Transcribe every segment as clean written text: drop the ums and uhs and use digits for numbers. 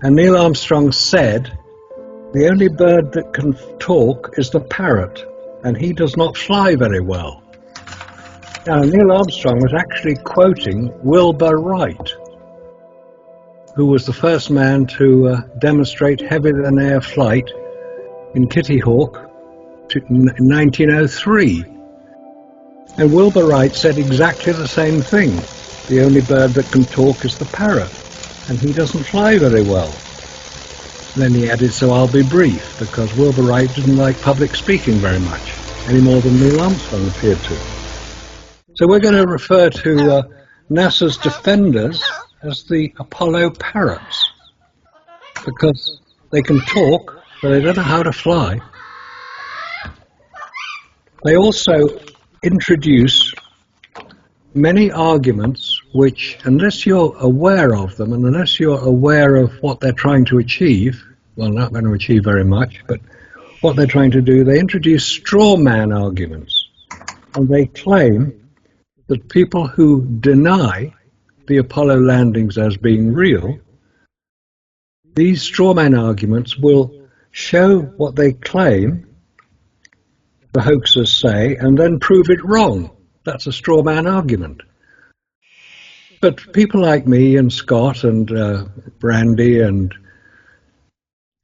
And Neil Armstrong said, the only bird that can talk is the parrot, and he does not fly very well. Now, Neil Armstrong was actually quoting Wilbur Wright, who was the first man to demonstrate heavier-than-air flight in Kitty Hawk in 1903. And Wilbur Wright said exactly the same thing. The only bird that can talk is the parrot, and he doesn't fly very well. And then he added, so I'll be brief, because Wilbur Wright didn't like public speaking very much, any more than Neil Armstrong appeared to. So we're going to refer to NASA's defenders as the Apollo parrots, because they can talk, but they don't know how to fly. They also introduce many arguments which, unless you're aware of them, and unless you're aware of what they're trying to achieve, well, not going to achieve very much, but what they're trying to do, they introduce straw man arguments. And they claim that people who deny the Apollo landings as being real, these straw man arguments will show what they claim the hoaxers say and then prove it wrong. That's a straw man argument. But people like me and Scott and Brandy and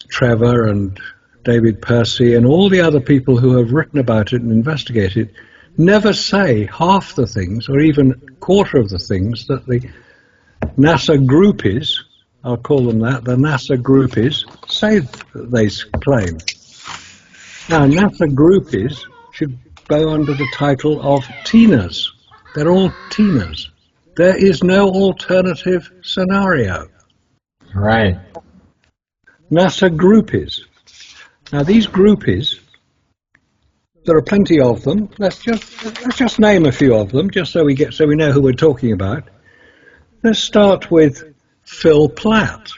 Trevor and David Percy and all the other people who have written about it and investigated never say half the things, or even a quarter of the things, that the NASA groupies, I'll call them that, the NASA groupies, say that they claim. Now, NASA groupies should go under the title of teeners. They're all teeners. There is no alternative scenario. Right. NASA groupies. Now, these groupies, there are plenty of them. Let's just name a few of them, just so we know who we're talking about. Let's start with Phil Platt,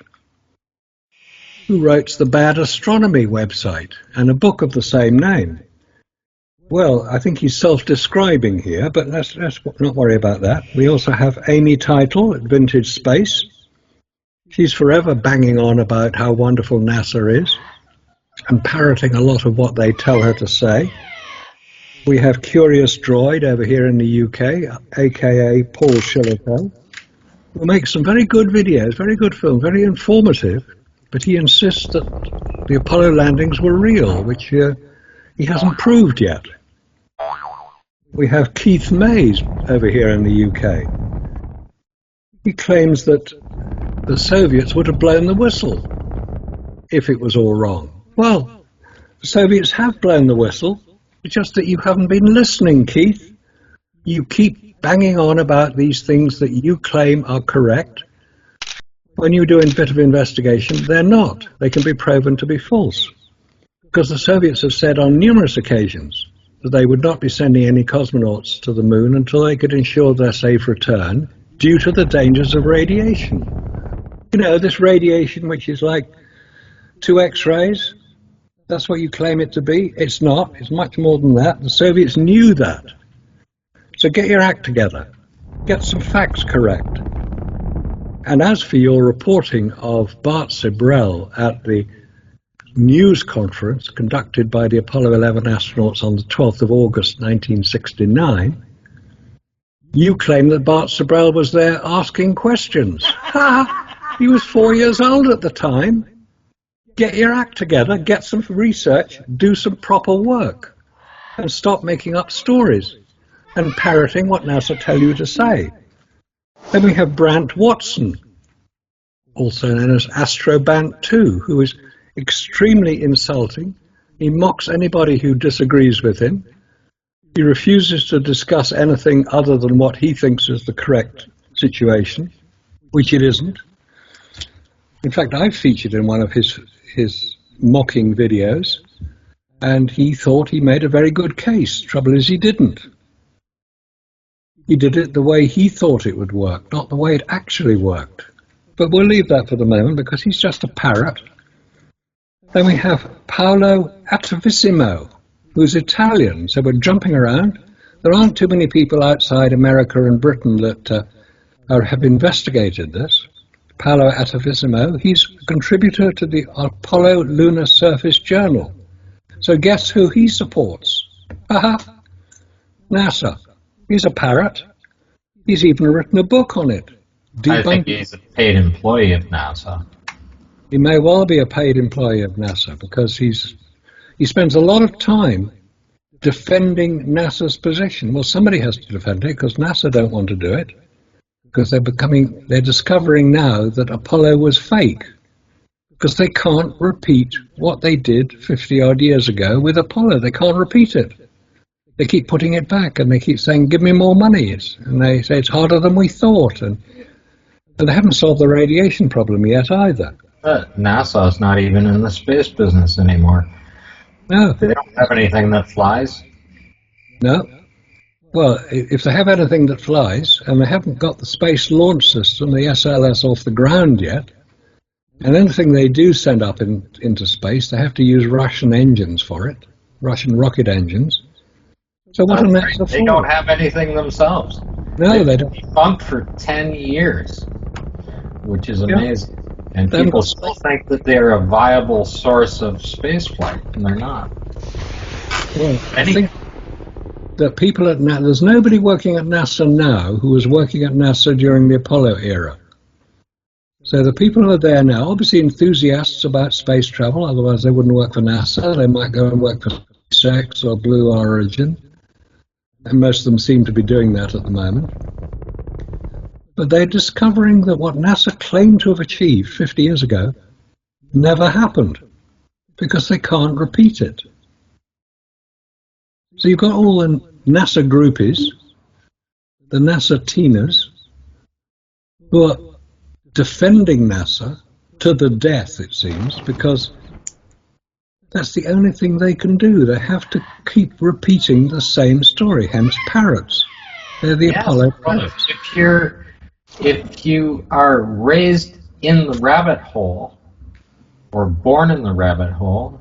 who writes the Bad Astronomy website and a book of the same name. Well, I think he's self-describing here, but let's not worry about that. We also have Amy Title at Vintage Space. She's forever banging on about how wonderful NASA is and parroting a lot of what they tell her to say. We have Curious Droid over here in the UK, aka Paul Shillito, who makes some very good videos, very good film, very informative, but he insists that the Apollo landings were real, which he hasn't proved yet. We have Keith Mays over here in the UK. He claims that the Soviets would have blown the whistle if it was all wrong. Well, the Soviets have blown the whistle. It's just that you haven't been listening, Keith. You keep banging on about these things that you claim are correct. When you do a bit of investigation, they're not. They can be proven to be false. Because the Soviets have said on numerous occasions that they would not be sending any cosmonauts to the moon until they could ensure their safe return due to the dangers of radiation. You know, this radiation which is like 2 X-rays, that's what you claim it to be. It's not. It's much more than that. The Soviets knew that. So get your act together. Get some facts correct. And as for your reporting of Bart Sibrel at the news conference conducted by the Apollo 11 astronauts on the 12th of August 1969, you claim that Bart Sibrel was there asking questions. Ha! He was 4 years old at the time. Get your act together, get some research, do some proper work, and stop making up stories and parroting what NASA tell you to say. Then we have Brant Watson, also known as Astrobant 2, who is extremely insulting. He mocks anybody who disagrees with him. He refuses to discuss anything other than what he thinks is the correct situation, which it isn't. In fact, I've featured in one of his mocking videos, and he thought he made a very good case. Trouble is, he didn't. He did it the way he thought it would work, not the way it actually worked. But we'll leave that for the moment because he's just a parrot. Then we have Paolo Atavissimo, who's Italian, so we're jumping around. There aren't too many people outside America and Britain that have investigated this. Paolo Atavissimo. He's a contributor to the Apollo Lunar Surface Journal. So guess who he supports? Haha, NASA. He's a parrot. He's even written a book on it. I think he's a paid employee of NASA. He may well be a paid employee of NASA because he spends a lot of time defending NASA's position. Well, somebody has to defend it because NASA don't want to do it because they're discovering now that Apollo was fake because they can't repeat what they did 50-odd years ago with Apollo. They can't repeat it. They keep putting it back and they keep saying, give me more money. And they say it's harder than we thought. And they haven't solved the radiation problem yet either. But NASA's not even in the space business anymore. No. They don't have anything that flies. No. Well, if they have anything that flies, and they haven't got the Space Launch System, the SLS, off the ground yet, and anything they do send up into space, they have to use Russian engines for it, Russian rocket engines. So what on NASA for? They don't have anything themselves. No, they don't. They've been defunct for 10 years, which is amazing. And people still think that they're a viable source of spaceflight, and they're not. Well, I think that people at NASA, there's nobody working at NASA now who was working at NASA during the Apollo era. So the people who are there now, obviously enthusiasts about space travel, otherwise they wouldn't work for NASA. They might go and work for SpaceX or Blue Origin. And most of them seem to be doing that at the moment. But they're discovering that what NASA claimed to have achieved 50 years ago never happened because they can't repeat it. So you've got all the NASA groupies, the NASA teeners, who are defending NASA to the death, it seems, because that's the only thing they can do. They have to keep repeating the same story, hence parrots. They're the Apollo parrots. If you are raised in the rabbit hole or born in the rabbit hole,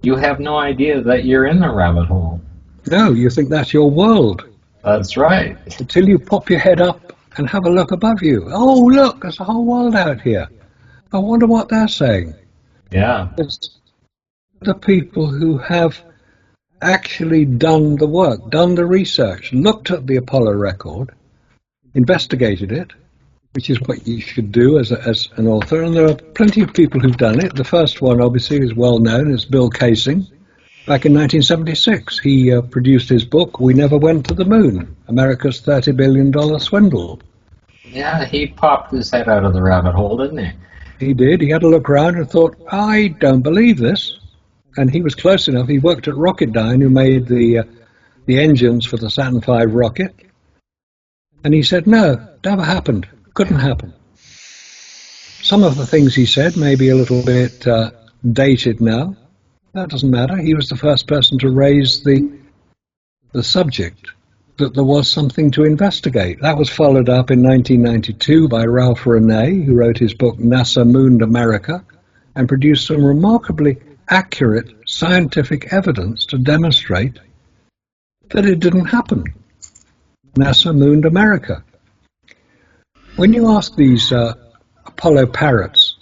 you have no idea that you're in the rabbit hole. No, you think that's your world. That's right. Until you pop your head up and have a look above you. Oh, look, there's a whole world out here. I wonder what they're saying. Yeah. It's the people who have actually done the work, done the research, looked at the Apollo record, investigated it, which is what you should do as an author, and there are plenty of people who've done it. The first one, obviously, is well known, is Bill Casing. Back in 1976, he produced his book, We Never Went to the Moon, America's $30 billion Swindle. Yeah, he popped his head out of the rabbit hole, didn't he? He did. He had a look around and thought, I don't believe this. And he was close enough. He worked at Rocketdyne, who made the engines for the Saturn V rocket. And he said, no, never happened. Couldn't happen. Some of the things he said may be a little bit dated now. That doesn't matter. He was the first person to raise the subject that there was something to investigate. That was followed up in 1992 by Ralph Renee, who wrote his book NASA Mooned America and produced some remarkably accurate scientific evidence to demonstrate that it didn't happen. NASA Mooned America. When you ask these Apollo parrots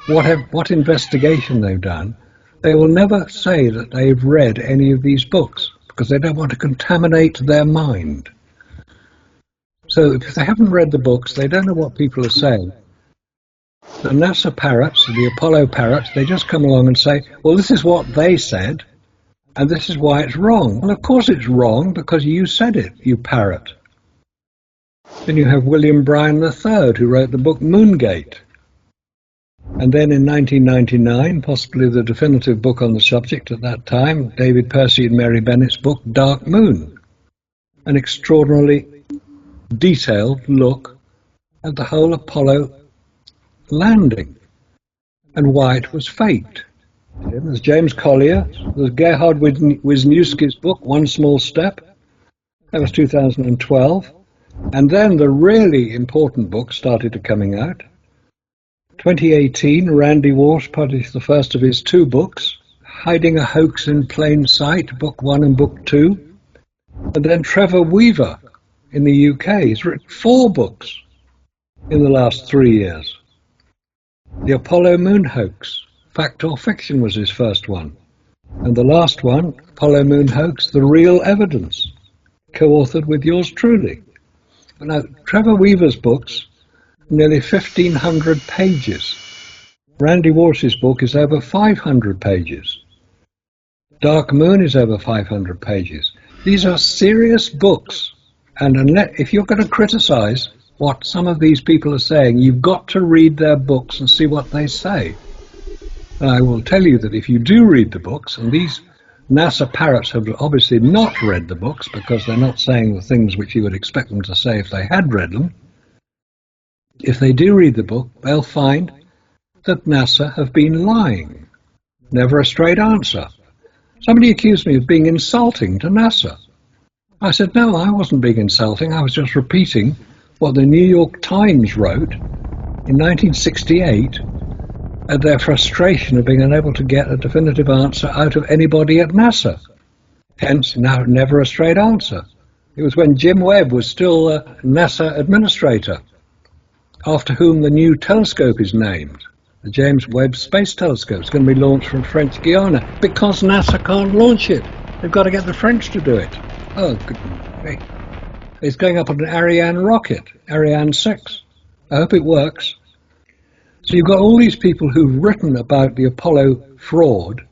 what investigation they've done, they will never say that they've read any of these books because they don't want to contaminate their mind. So if they haven't read the books, they don't know what people are saying. The NASA parrots, the Apollo parrots, they just come along and say, well, this is what they said, and this is why it's wrong. Well, of course it's wrong because you said it, you parrot. Then you have William Bryan III, who wrote the book Moongate. And then in 1999, possibly the definitive book on the subject at that time, David Percy and Mary Bennett's book, Dark Moon. An extraordinarily detailed look at the whole Apollo landing and why it was faked. There's James Collier, there's Gerhard Wisniewski's book, One Small Step. That was 2012. And then the really important book started coming out. 2018, Randy Walsh published the first of his two books, Hiding a Hoax in Plain Sight, Book 1 and Book 2. And then Trevor Weaver in the UK has written 4 books in the last 3 years. The Apollo moon hoax, fact or fiction, was his first one. And the last one, Apollo moon hoax, the real evidence, co-authored with yours truly. Now, Trevor Weaver's books, nearly 1,500 pages. Randy Walsh's book is over 500 pages. Dark Moon is over 500 pages. These are serious books, and if you're going to criticize what some of these people are saying, you've got to read their books and see what they say. And I will tell you that if you do read the books, and these NASA parrots have obviously not read the books because they're not saying the things which you would expect them to say if they had read them, if they do read the book, they'll find that NASA have been lying. Never a straight answer. Somebody accused me of being insulting to NASA. I said, no, I wasn't being insulting. I was just repeating what the New York Times wrote in 1968 at their frustration of being unable to get a definitive answer out of anybody at NASA. Hence, now never a straight answer. It was when Jim Webb was still a NASA administrator, after whom the new telescope is named. The James Webb Space Telescope is going to be launched from French Guiana because NASA can't launch it. They've got to get the French to do it. Oh, good. It's going up on an Ariane rocket, Ariane 6. I hope it works. So you've got all these people who've written about the Apollo fraud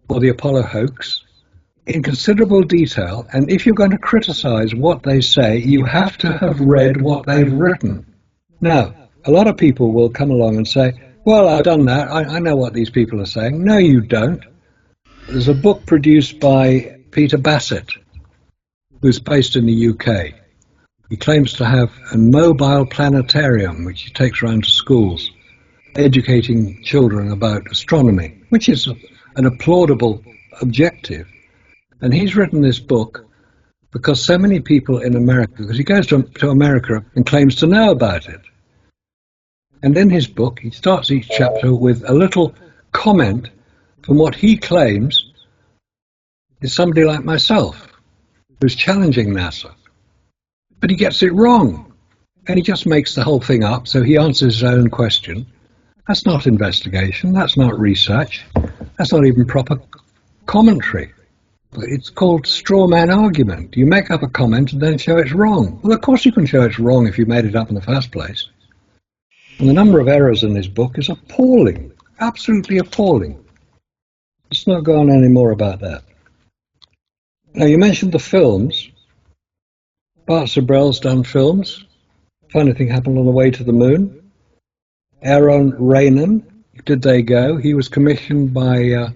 or the Apollo hoax in considerable detail, and if you're going to criticize what they say, you have to have read what they've written. Now, a lot of people will come along and say, well, I've done that. I know what these people are saying. No, you don't. There's a book produced by Peter Bassett, who's based in the UK. He claims to have a mobile planetarium, which he takes around to schools, educating children about astronomy, which is an applaudable objective. And he's written this book because so many people in America, because he goes to America and claims to know about it. And in his book, he starts each chapter with a little comment from what he claims is somebody like myself, who's challenging NASA. But he gets it wrong, and he just makes the whole thing up, so he answers his own question. That's not investigation, that's not research, that's not even proper commentary. It's called straw man argument. You make up a comment and then show it's wrong. Well, of course you can show it's wrong if you made it up in the first place. And the number of errors in this book is appalling, absolutely appalling. Let's not go on any more about that. Now, you mentioned the films. Bart Sabrell's done films. Funny thing happened on the way to the moon. Aaron Rainan, Did They Go? He was commissioned by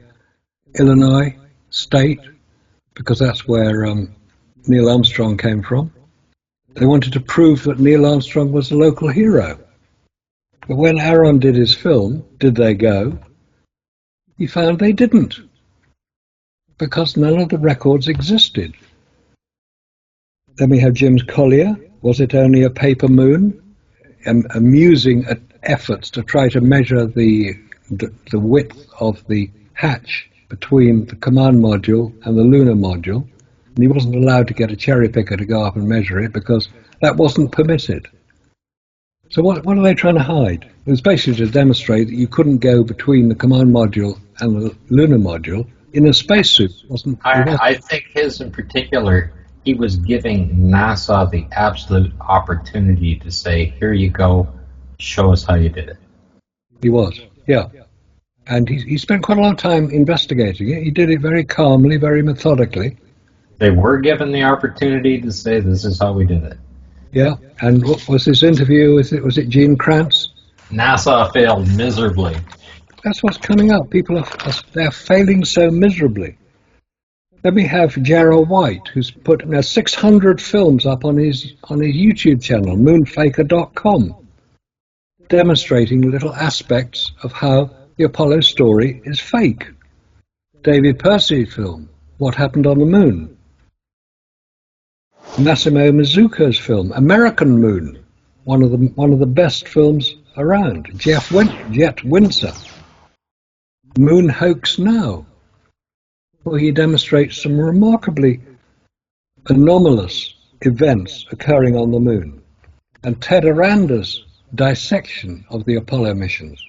Illinois State, because that's where Neil Armstrong came from. They wanted to prove that Neil Armstrong was a local hero. But when Aaron did his film, Did They Go?, he found they didn't, because none of the records existed. Then we have James Collier, Was It Only a Paper Moon? Amusing efforts to try to measure the width of the hatch between the command module and the lunar module. And he wasn't allowed to get a cherry picker to go up and measure it because that wasn't permitted. So what are they trying to hide? It was basically to demonstrate that you couldn't go between the command module and the lunar module in a spacesuit. I think his in particular, he was giving NASA the absolute opportunity to say, here you go, show us how you did it. He was, yeah. And he spent quite a long time investigating it. He did it very calmly, very methodically. They were given the opportunity to say, this is how we did it. Yeah, and what was this interview? Was it Gene Kranz? NASA failed miserably. That's what's coming up. People they're failing so miserably. Then we have Gerald White, who's put 600 films up on his YouTube channel, moonfaker.com, demonstrating little aspects of how the Apollo story is fake. David Percy film, What Happened on the Moon. Massimo Mazzucco's film, American Moon, one of the best films around. Jet Windsor, Moon Hoax Now, where he demonstrates some remarkably anomalous events occurring on the moon. And Ted Aranda's dissection of the Apollo missions.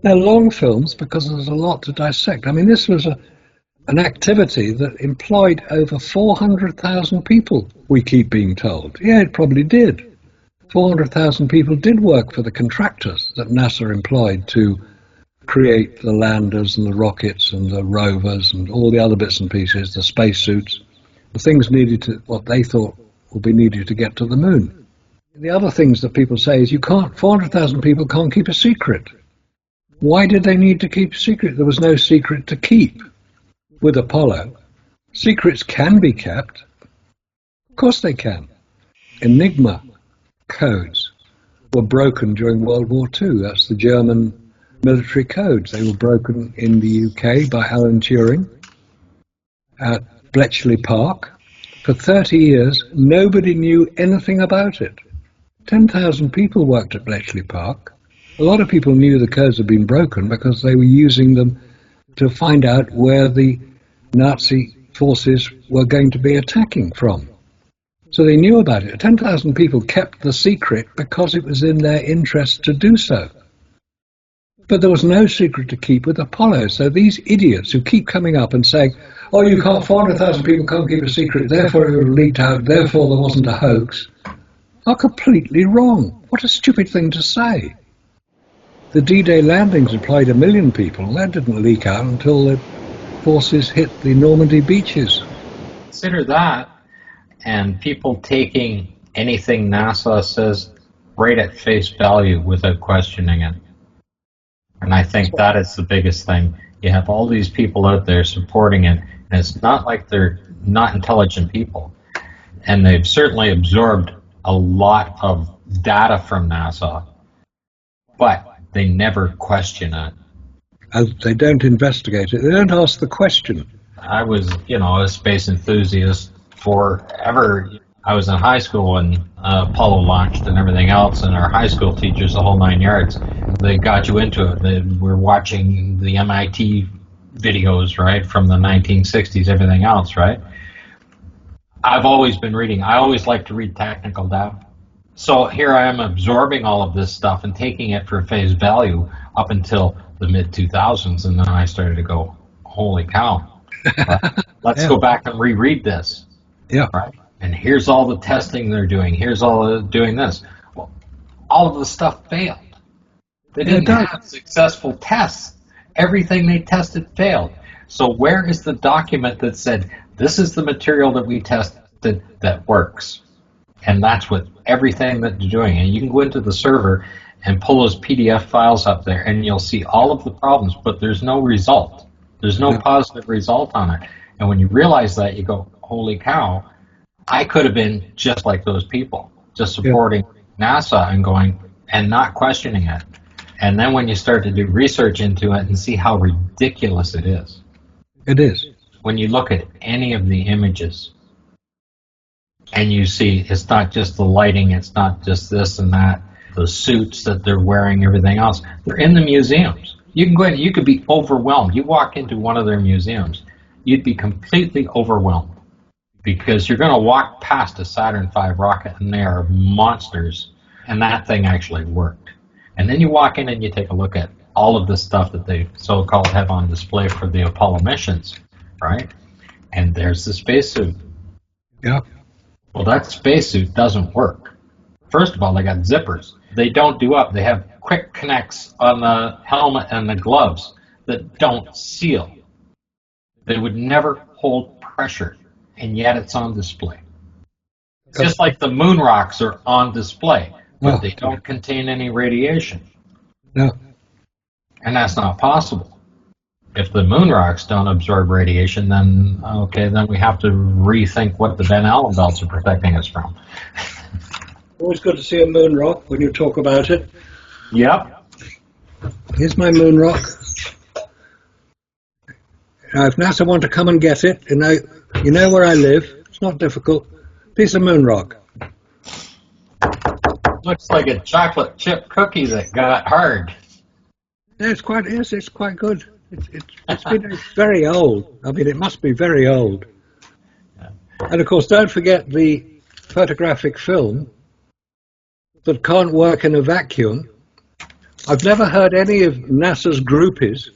They're long films because there's a lot to dissect. I mean, this was an activity that employed over 400,000 people, we keep being told. Yeah, it probably did. 400,000 people did work for the contractors that NASA employed to create the landers and the rockets and the rovers and all the other bits and pieces, the spacesuits, the things needed to, what they thought would be needed to get to the moon. The other things that people say is 400,000 people can't keep a secret. Why did they need to keep a secret? There was no secret to keep with Apollo. Secrets can be kept. Of course they can. Enigma codes were broken during World War II. That's the German military codes. They were broken in the UK by Alan Turing at Bletchley Park. For 30 years, nobody knew anything about it. 10,000 people worked at Bletchley Park. A lot of people knew the codes had been broken because they were using them to find out where the Nazi forces were going to be attacking from. So they knew about it. 10,000 people kept the secret because it was in their interest to do so. But there was no secret to keep with Apollo. So these idiots who keep coming up and saying, oh, 400,000 people can't keep a secret, therefore it leaked out, therefore there wasn't a hoax, are completely wrong. What a stupid thing to say. The D-Day landings employed 1 million people. That didn't leak out until the forces hit the Normandy beaches. Consider that, and people taking anything NASA says right at face value without questioning it. And I think that is the biggest thing. You have all these people out there supporting it, and it's not like they're not intelligent people. And they've certainly absorbed a lot of data from NASA, but they never question it. They don't investigate it. They don't ask the question. I was, a space enthusiast forever. I was in high school when Apollo launched and everything else, and our high school teachers, the whole 9 yards, they got you into it. They were watching the MIT videos, right, from the 1960s, everything else, right? I've always been reading. I always like to read technical data. So here I am absorbing all of this stuff and taking it for face value up until the mid-2000s, and then I started to go, holy cow, let's go back and reread this. Yeah. Right? And here's all the testing they're doing. Here's all doing this. Well, all of the stuff failed. They didn't have successful tests. Everything they tested failed. So where is the document that said, this is the material that we tested that works? And that's what everything that they're doing. And you can go into the server and pull those PDF files up there, and you'll see all of the problems, but there's no result. There's no positive result on it. And when you realize that, you go, holy cow, I could have been just like those people, just supporting NASA and going and not questioning it. And then when you start to do research into it and see how ridiculous it is. It is. When you look at any of the images and you see it's not just the lighting, it's not just this and that, the suits that they're wearing, everything else, they're in the museums. You can go in, you could be overwhelmed. You walk into one of their museums, you'd be completely overwhelmed because you're going to walk past a Saturn V rocket and they are monsters, and that thing actually worked. And then you walk in and you take a look at all of the stuff that they so-called have on display for the Apollo missions, right? And there's the spacesuit. Yeah. Well, that spacesuit doesn't work. First of all, they got zippers. They don't do up. They have quick connects on the helmet and the gloves that don't seal. They would never hold pressure, and yet it's on display. It's just like the moon rocks are on display, but they don't contain any radiation. No. And that's not possible. If the moon rocks don't absorb radiation, then, okay, then we have to rethink what the Van Allen belts are protecting us from. Always good to see a moon rock when you talk about it. Yep. Here's my moon rock. Now, if NASA want to come and get it, you know where I live. It's not difficult. Piece of moon rock. Looks like a chocolate chip cookie that got hard. Yeah, it's quite good. It's very old. I mean, it must be very old. Yeah. And of course, don't forget the photographic film that can't work in a vacuum. I've never heard any of NASA's groupies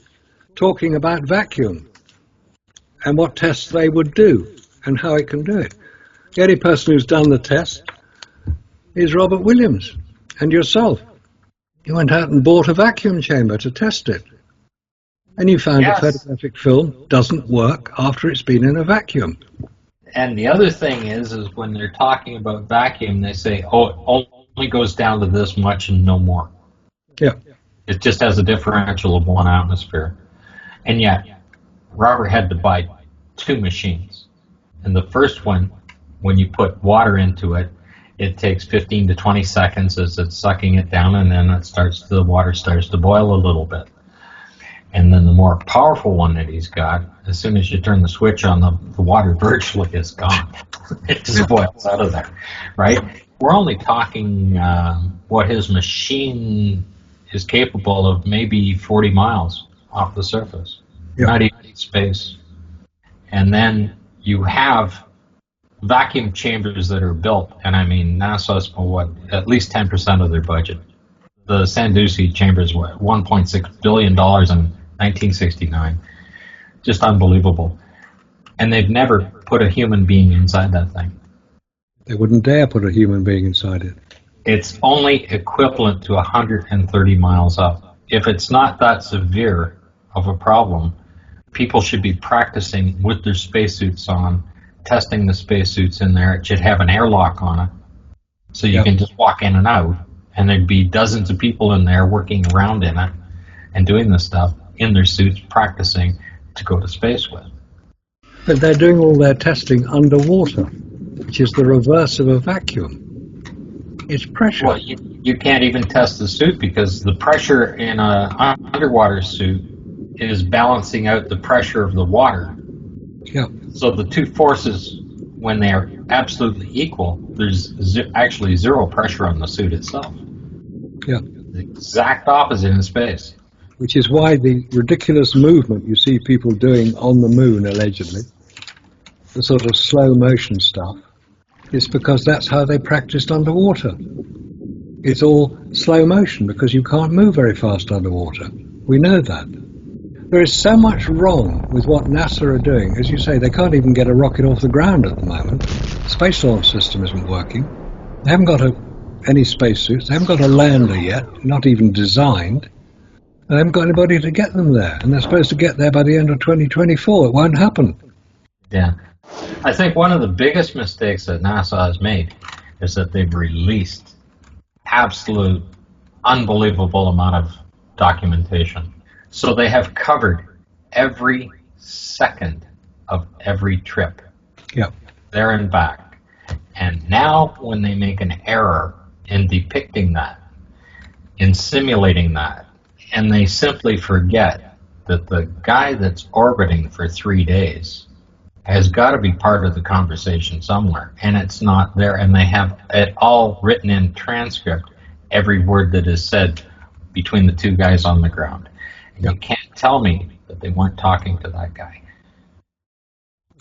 talking about vacuum and what tests they would do and how it can do it. The only person who's done the test is Robert Williams and yourself. You went out and bought a vacuum chamber to test it. And you found a photographic film doesn't work after it's been in a vacuum. And the other thing is when they're talking about vacuum, they say, oh, it only goes down to this much and no more. Yeah. It just has a differential of 1 atmosphere. And yet, Robert had to buy 2 machines. And the first one, when you put water into it, it takes 15 to 20 seconds as it's sucking it down, and then the water starts to boil a little bit. And then the more powerful one that he's got, as soon as you turn the switch on, the water virtually is gone. It just boils out of there, right? We're only talking what his machine is capable of, maybe 40 miles off the surface, not even in space. And then you have vacuum chambers that are built, and I mean, NASA spent at least 10% of their budget. The Sandusky chambers were $1.6 billion in 1969. Just unbelievable. And they've never put a human being inside that thing. They wouldn't dare put a human being inside it. It's only equivalent to 130 miles up. If it's not that severe of a problem, people should be practicing with their spacesuits on, testing the spacesuits in there. It should have an airlock on it, so you can just walk in and out, and there'd be dozens of people in there working around in it and doing this stuff in their suits, practicing to go to space with. But they're doing all their testing underwater, which is the reverse of a vacuum. It's pressure. Well, you can't even test the suit because the pressure in an underwater suit is balancing out the pressure of the water. Yeah. So the two forces, when they are absolutely equal, there's actually zero pressure on the suit itself. Yeah. The exact opposite in space. Which is why the ridiculous movement you see people doing on the moon, allegedly, the sort of slow motion stuff, is because that's how they practiced underwater. It's all slow motion because you can't move very fast underwater. We know that. There is so much wrong with what NASA are doing. As you say, they can't even get a rocket off the ground at the moment. The space launch system isn't working. They haven't got any spacesuits. They haven't got a lander yet, not even designed. They haven't got anybody to get them there. And they're supposed to get there by the end of 2024. It won't happen. Yeah. I think one of the biggest mistakes that NASA has made is that they've released absolute unbelievable amount of documentation. So they have covered every second of every trip, there and back. And now when they make an error in depicting that, in simulating that, and they simply forget that the guy that's orbiting for 3 days has got to be part of the conversation somewhere, and it's not there, and they have it all written in transcript, every word that is said between the two guys on the ground. And you can't tell me that they weren't talking to that guy.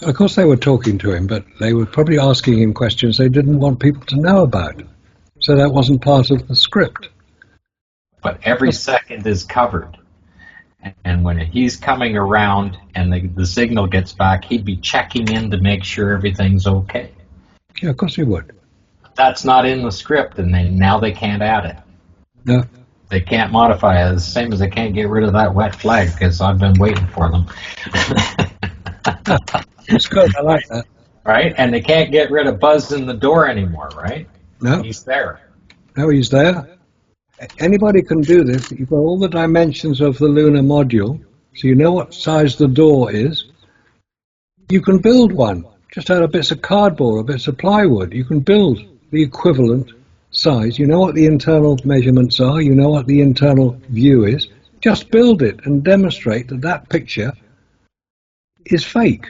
Of course they were talking to him, but they were probably asking him questions they didn't want people to know about. So that wasn't part of the script. But every second is covered. And when he's coming around and the signal gets back, he'd be checking in to make sure everything's okay. Yeah, of course he would. That's not in the script, and now they can't add it. No. They can't modify it, the same as they can't get rid of that wet flag, because I've been waiting for them. It's good, I like that. Right? And they can't get rid of Buzz in the door anymore, right? No. He's there. No, he's there. Anybody can do this. You've got all the dimensions of the lunar module, so you know what size the door is. You can build one, just out of bits of cardboard or bits of plywood. You can build the equivalent size. You know what the internal measurements are. You know what the internal view is. Just build it and demonstrate that that picture is fake,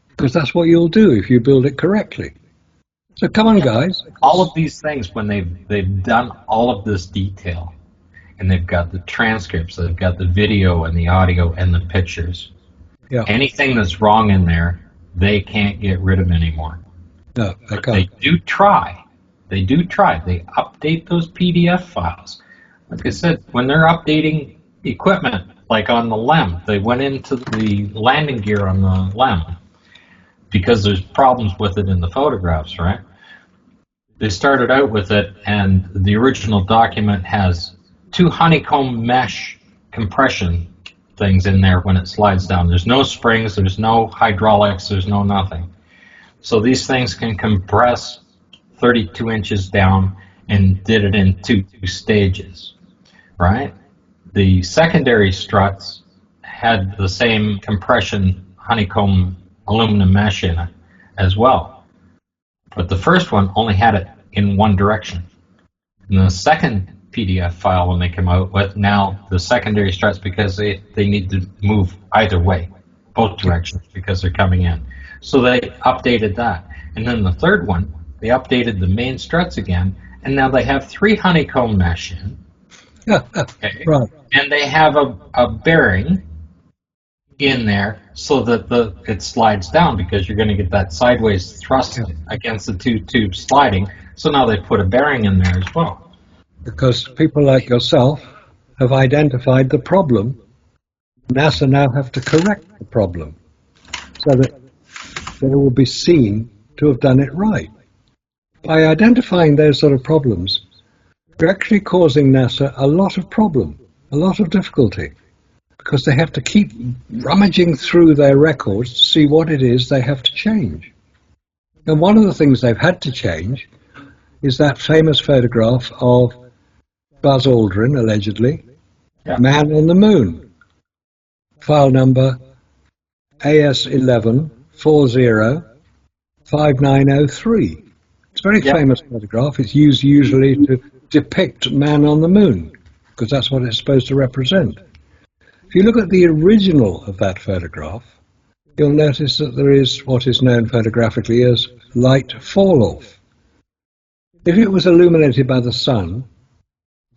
because that's what you'll do if you build it correctly. So come on, guys. All of these things, when they've done all of this detail, and they've got the transcripts, they've got the video and the audio and the pictures. Yeah. Anything that's wrong in there, they can't get rid of anymore. No, they can't. They do try. They do try. They update those PDF files. Like I said, when they're updating equipment, like on the LEM, they went into the landing gear on the LEM because there's problems with it in the photographs, right? They started out with it, and the original document has 2 honeycomb mesh compression things in there when it slides down. There's no springs, there's no hydraulics, there's no nothing. So these things can compress 32 inches down, and did it in 2 stages, right? The secondary struts had the same compression honeycomb aluminum mesh in it as well. But the first one only had it in one direction. And the second PDF file, when they come out with now the secondary struts, because they need to move either way, both directions, because they're coming in. So they updated that. And then the third one, they updated the main struts again, and now they have 3 honeycomb mesh in. Okay. Right. And they have a bearing in there so that it slides down, because you're going to get that sideways thrust against the 2 tubes sliding. So now they put a bearing in there as well. Because people like yourself have identified the problem. NASA now have to correct the problem so that they will be seen to have done it right. By identifying those sort of problems, we're actually causing NASA a lot of problem, a lot of difficulty, because they have to keep rummaging through their records to see what it is they have to change. And one of the things they've had to change is that famous photograph of Buzz Aldrin, allegedly, man on the moon. File number AS11405903. It's a very famous photograph. It's used usually to depict man on the moon, because that's what it's supposed to represent. If you look at the original of that photograph, you'll notice that there is what is known photographically as light fall-off. If it was illuminated by the sun,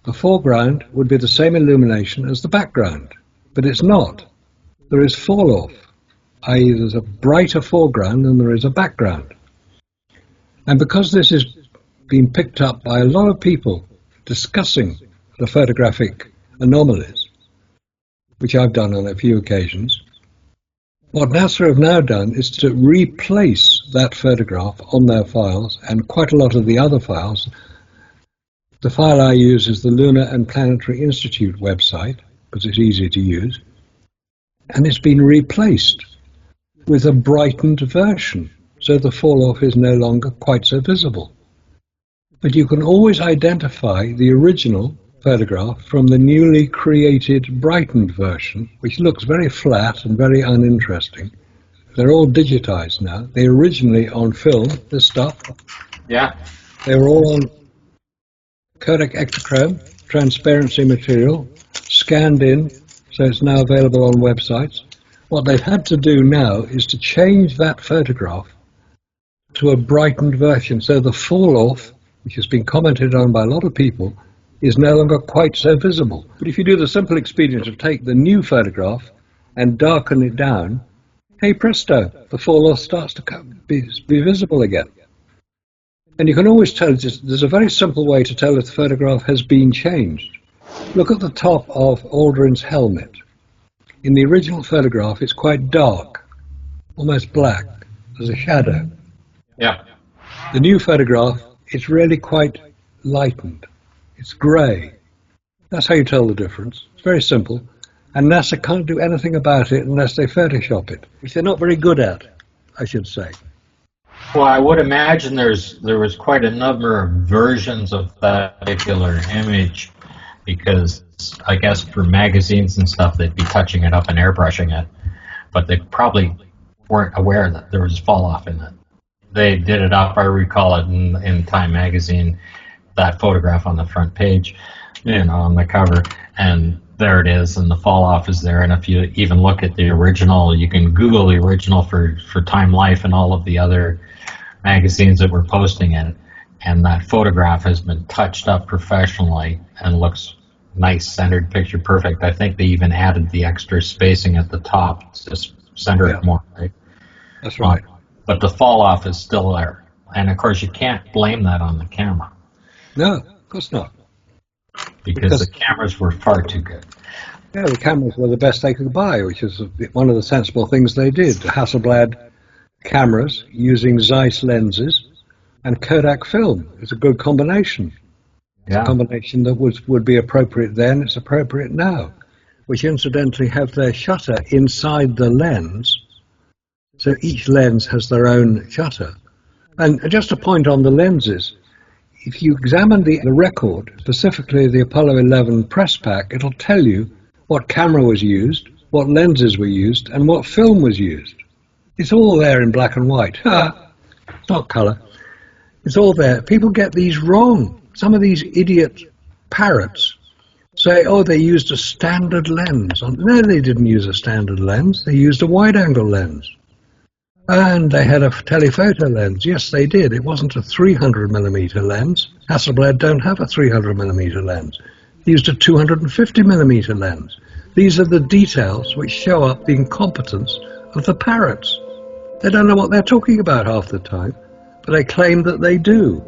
the foreground would be the same illumination as the background, but it's not. There is fall-off, i.e. there's a brighter foreground than there is a background. And because this is being picked up by a lot of people discussing the photographic anomalies, which I've done on a few occasions, what NASA have now done is to replace that photograph on their files and quite a lot of the other files. The file I use is the Lunar and Planetary Institute website, because it's easy to use, and it's been replaced with a brightened version, so the fall-off is no longer quite so visible. But you can always identify the original photograph from the newly created brightened version, which looks very flat and very uninteresting. They're all digitized now. They originally on film, this stuff. Yeah. They were all on Kodak Ektachrome, transparency material, scanned in, so it's now available on websites. What they've had to do now is to change that photograph to a brightened version, so the fall-off, which has been commented on by a lot of people, is no longer quite so visible. But if you do the simple expedient of take the new photograph and darken it down, hey presto, the fall-off starts to be visible again. And you can always tell, there's a very simple way to tell if the photograph has been changed. Look at the top of Aldrin's helmet. In the original photograph, it's quite dark, almost black. There's a shadow. Yeah. The new photograph, it's really quite lightened. It's grey. That's how you tell the difference. It's very simple. And NASA can't do anything about it unless they Photoshop it, which they're not very good at, I should say. Well, I would imagine there was quite a number of versions of that particular image, because I guess for magazines and stuff, they'd be touching it up and airbrushing it, but they probably weren't aware that there was fall-off in it. They did it up, I recall it in Time magazine, that photograph on the front page, on the cover, and there it is, and the fall-off is there. And if you even look at the original, you can Google the original for Time Life and all of the other magazines that were posting it, and that photograph has been touched up professionally and looks nice, centered, picture perfect. I think they even added the extra spacing at the top to just center it more, right? That's right. But the fall-off is still there. And of course, you can't blame that on the camera. No, of course not. because the cameras were far too good. Yeah, the cameras were the best they could buy, which is one of the sensible things they did. Hasselblad cameras using Zeiss lenses and Kodak film. It's a good combination. It's a combination that would be appropriate then, it's appropriate now, which incidentally have their shutter inside the lens. So each lens has their own shutter. And just a point on the lenses, if you examine the record, specifically the Apollo 11 press pack, it'll tell you what camera was used, what lenses were used, and what film was used. It's all there in black and white. It's not colour. It's all there. People get these wrong. Some of these idiot parrots say, oh, they used a standard lens. No, they didn't use a standard lens. They used a wide-angle lens. And they had a telephoto lens. Yes, they did. It wasn't a 300mm lens. Hasselblad don't have a 300mm lens. They used a 250mm lens. These are the details which show up the incompetence of the parrots. They don't know what they're talking about half the time, but they claim that they do.